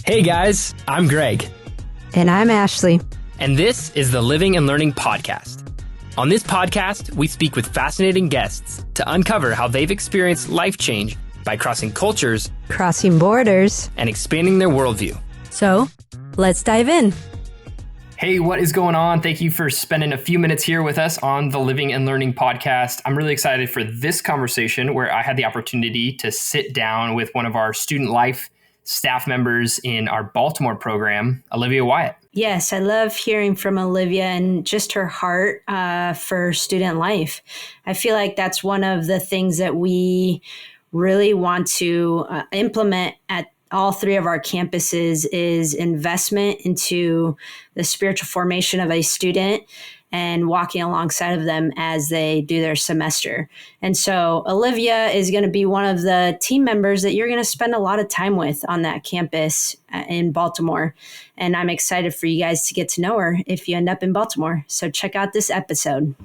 Hey guys, I'm Greg. And I'm Ashley. And this is the Living and Learning Podcast. On this podcast, we speak with fascinating guests to uncover how they've experienced life change by crossing cultures, Crossing borders, and expanding their worldview. So, let's dive in. Hey, what is going on? Thank you for spending a few minutes here with us on the Living and Learning Podcast. I'm really excited for this conversation where I had the opportunity to sit down with one of our student life staff members in our Baltimore program, Olivia Wyatt. Yes, I love hearing from Olivia and just her heart for student life. I feel like that's one of the things that we really want to implement at all three of our campuses is investment into the spiritual formation of a student and walking alongside of them as they do their semester. And so Olivia is going to be one of the team members that you're going to spend a lot of time with on that campus in Baltimore. And I'm excited for you guys to get to know her if you end up in Baltimore. So check out this episode.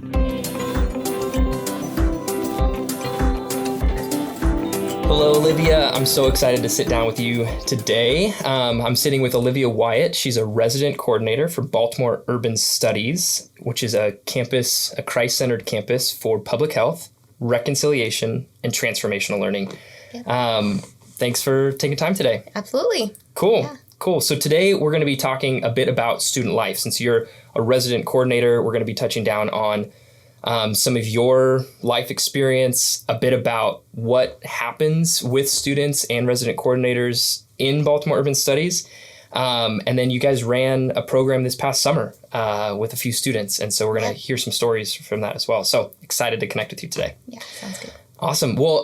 Hello, Olivia. I'm so excited to sit down with you today. I'm sitting with Olivia Wyatt. She's a resident coordinator for Baltimore Urban Studies, which is a campus, a Christ-centered campus for public health, reconciliation, and transformational learning. Yeah. Thanks for taking time today. Absolutely. Cool. Yeah. Cool. So today we're going to be talking a bit about student life. Since you're a resident coordinator, we're going to be touching down on some of your life experience, a bit about what happens with students and resident coordinators in Baltimore Urban Studies. And then you guys ran a program this past summer with a few students. And so we're going to hear some stories from that as well. So excited to connect with you today. Yeah, sounds good. Awesome. Well,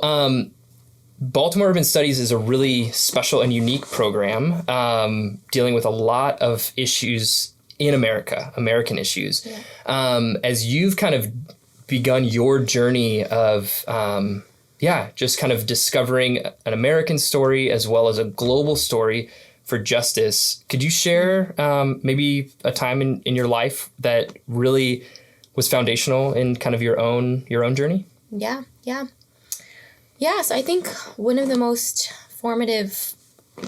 Baltimore Urban Studies is a really special and unique program dealing with a lot of issues in American issues. Yeah. As you've kind of begun your journey of, just kind of discovering an American story as well as a global story for justice, could you share maybe a time in your life that really was foundational in kind of your own journey? Yeah. So I think one of the most formative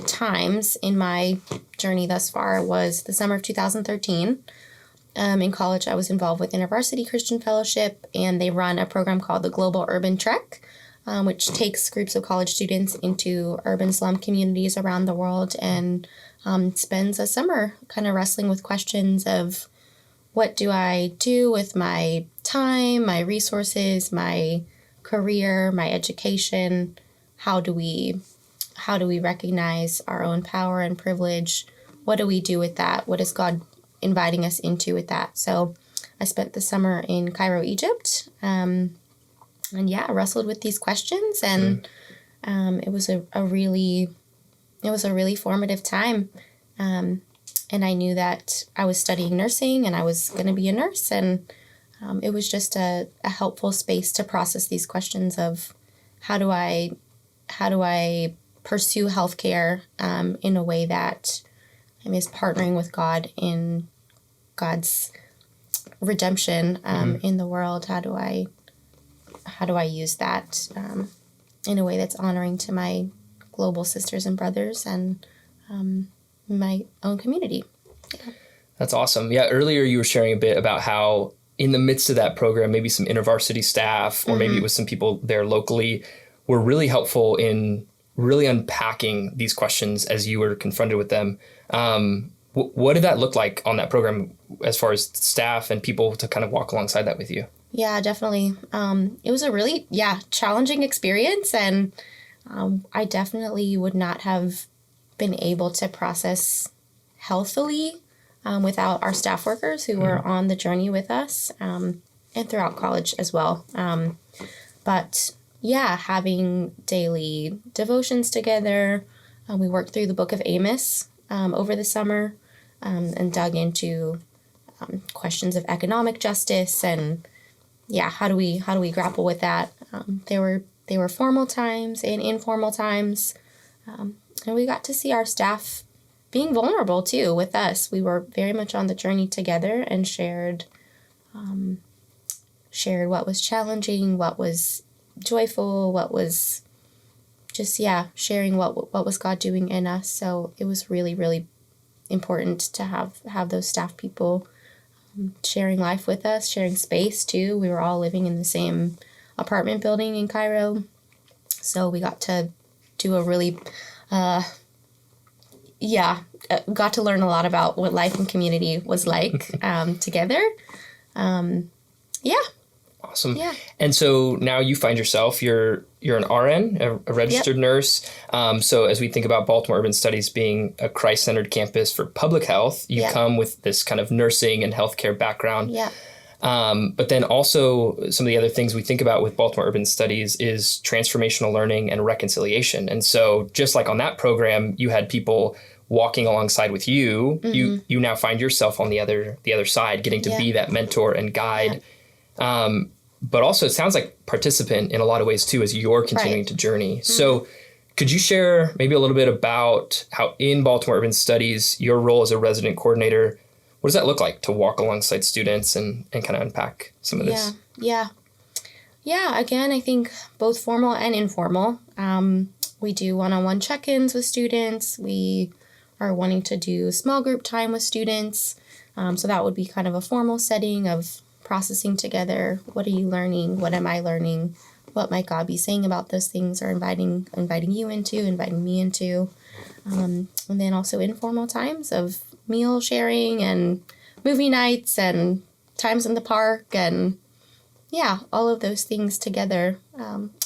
times in my journey thus far was the summer of 2013. In college, I was involved with InterVarsity Christian Fellowship, and they run a program called the Global Urban Trek, which takes groups of college students into urban slum communities around the world and spends a summer kind of wrestling with questions of what do I do with my time, my resources, my career, my education. How do we recognize our own power and privilege? What do we do with that? What is God inviting us into with that? So I spent the summer in Cairo, Egypt, and wrestled with these questions, and it was a really formative time. And I knew that I was studying nursing and I was going to be a nurse, and it was just a helpful space to process these questions of how do I pursue healthcare in a way that is partnering with God in God's redemption in the world. How do I use that in a way that's honoring to my global sisters and brothers and my own community? Yeah. That's awesome. Yeah, earlier you were sharing a bit about how in the midst of that program, maybe some InterVarsity staff or maybe it was some people there locally were really helpful in really unpacking these questions as you were confronted with them. What did that look like on that program as far as staff and people to kind of walk alongside that with you? Yeah, definitely. It was a really, challenging experience, and I definitely would not have been able to process healthily without our staff workers who were on the journey with us and throughout college as well. But having daily devotions together. We worked through the book of Amos over the summer and dug into questions of economic justice and how do we grapple with that? There were formal times and informal times, and we got to see our staff being vulnerable too with us. We were very much on the journey together and shared what was challenging, what was joyful, what was sharing what was God doing in us. So it was really, really important to have those staff people sharing life with us, sharing space too. We were all living in the same apartment building in Cairo. So we got to do a really, got to learn a lot about what life in community was like together. Awesome. Yeah. And so now you find yourself, you're an RN, a registered nurse. So as we think about Baltimore Urban Studies being a Christ-centered campus for public health, you come with this kind of nursing and healthcare background. Yeah. But then also some of the other things we think about with Baltimore Urban Studies is transformational learning and reconciliation. And so just like on that program, you had people walking alongside with you, you now find yourself on the other side, getting to be that mentor and guide. But also it sounds like participant in a lot of ways too, as you're continuing to journey. So could you share maybe a little bit about how in Baltimore Urban Studies, your role as a resident coordinator, what does that look like to walk alongside students and kind of unpack some of this? Yeah. Again, I think both formal and informal. We do one-on-one check-ins with students. We are wanting to do small group time with students. So that would be kind of a formal setting of processing together. What are you learning? What am I learning? What might God be saying about those things, or inviting you into, inviting me into? And then also informal times of meal sharing and movie nights and times in the park and all of those things together.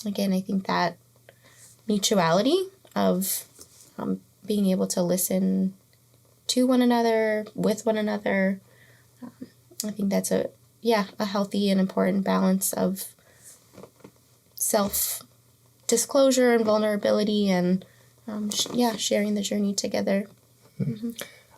Again, I think that mutuality of being able to listen to one another, with one another. I think that's a healthy and important balance of self-disclosure and vulnerability and, sharing the journey together.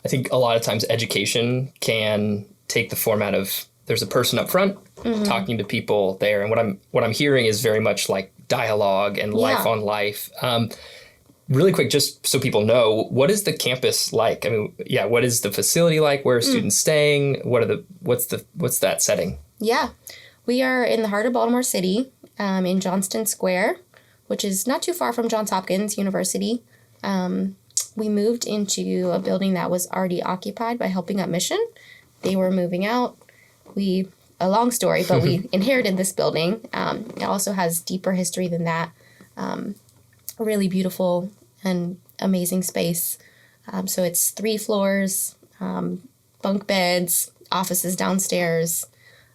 I think a lot of times education can take the format of there's a person up front talking to people there. And what I'm hearing is very much like dialogue and life on life. Really quick, just so people know, what is the campus like? I mean, what is the facility like? Where are students staying? What's that setting? Yeah, we are in the heart of Baltimore City, in Johnston Square, which is not too far from Johns Hopkins University. We moved into a building that was already occupied by Helping Up Mission. They were moving out. A long story, but we inherited this building. It also has deeper history than that. Really beautiful and amazing space. So it's 3 floors, bunk beds, offices downstairs,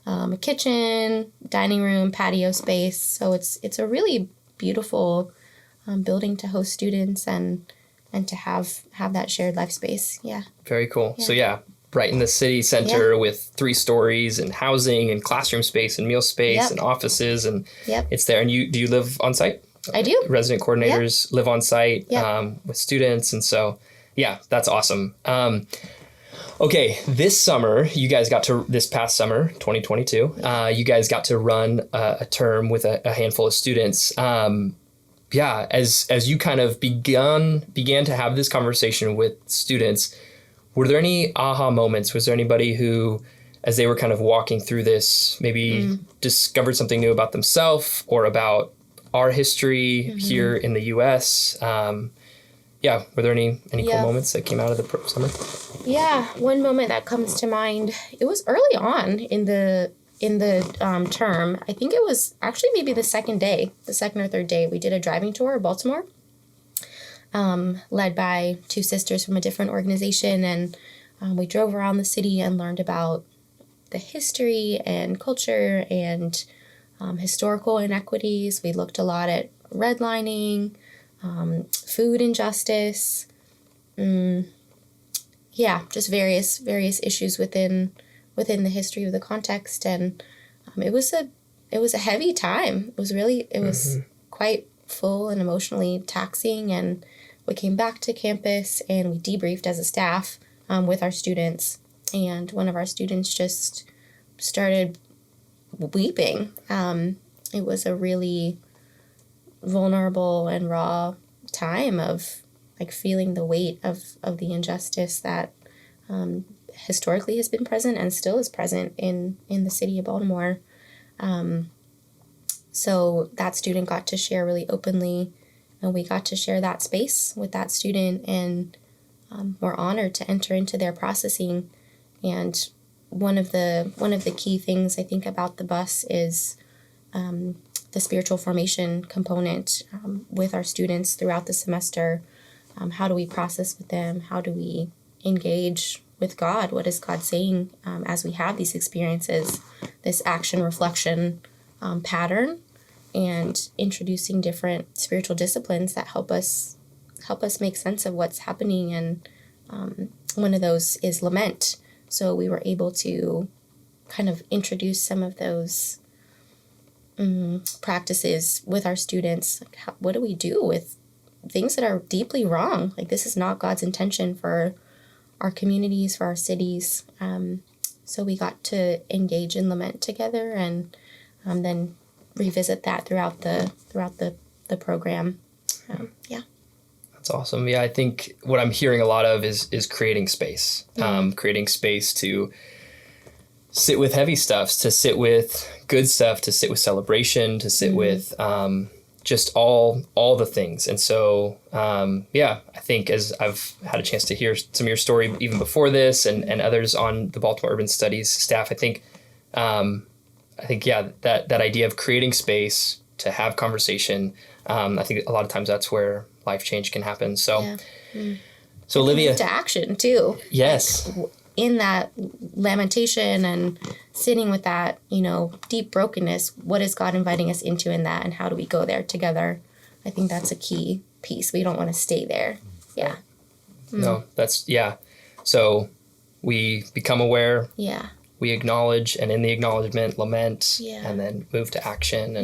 a kitchen, dining room, patio space. So it's a really beautiful building to host students and to have that shared life space. Yeah. Very cool. So right in the city center with 3 stories and housing and classroom space and meal space and offices and it's there. And do you live on site? I do. Resident coordinators live on site with students. And so, that's awesome. Okay, this past summer, 2022, you guys got to run a term with a handful of students. As you kind of began to have this conversation with students, were there any aha moments? Was there anybody who, as they were kind of walking through this, maybe discovered something new about themselves or about our history here in the U.S.? Were there any cool moments that came out of the summer? Yeah, one moment that comes to mind, it was early on in the term. I think it was actually maybe the second or third day, we did a driving tour of Baltimore, led by 2 sisters from a different organization. And we drove around the city and learned about the history and culture and historical inequities. We looked a lot at redlining, food injustice, just various issues within the history of the context. And it was a heavy time. It was quite full and emotionally taxing. And we came back to campus and we debriefed as a staff with our students. And one of our students just started weeping. It was a really vulnerable and raw time of like feeling the weight of the injustice that historically has been present and still is present in the city of Baltimore. So that student got to share really openly And we got to share that space with that student, and we're honored to enter into their processing. And one of the key things I think about the bus is the spiritual formation component with our students throughout the semester. How do we process with them? How do we engage with God? What is God saying as we have these experiences, this action reflection pattern, and introducing different spiritual disciplines that help us make sense of what's happening. And one of those is lament. So we were able to kind of introduce some of those practices with our students. Like, what do we do with things that are deeply wrong? Like, this is not God's intention for our communities, for our cities. So we got to engage in lament together, and then revisit that throughout the program. Yeah. That's awesome. Yeah, I think what I'm hearing a lot of is creating space, creating space to sit with heavy stuff, to sit with good stuff, to sit with celebration, to sit with just all the things. And so, I think as I've had a chance to hear some of your story even before this and others on the Baltimore Urban Studies staff, I think that idea of creating space to have conversation, I think a lot of times that's where life change can happen. So, so Olivia, to action too. Yes. Like, in that lamentation and sitting with that, deep brokenness, what is God inviting us into in that, and how do we go there together? I think that's a key piece. We don't want to stay there. Yeah. No, So we become aware. Yeah. We acknowledge, and in the acknowledgement, lament, and then move to action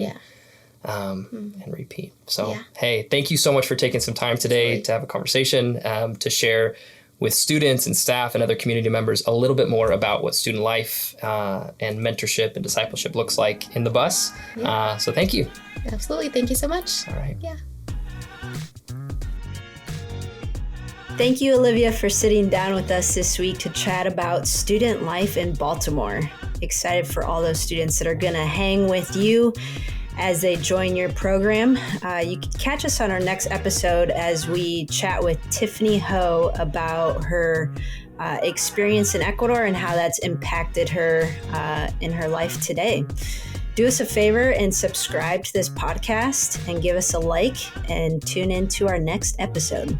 and repeat. So, hey, thank you so much for taking some time today to have a conversation, to share with students and staff and other community members a little bit more about what student life and mentorship and discipleship looks like in the bus. So thank you. Absolutely. Thank you so much. All right. Yeah. Thank you, Olivia, for sitting down with us this week to chat about student life in Baltimore. Excited for all those students that are going to hang with you as they join your program. You can catch us on our next episode as we chat with Tiffany Ho about her experience in Ecuador and how that's impacted her in her life today. Do us a favor and subscribe to this podcast and give us a like, and tune in to our next episode.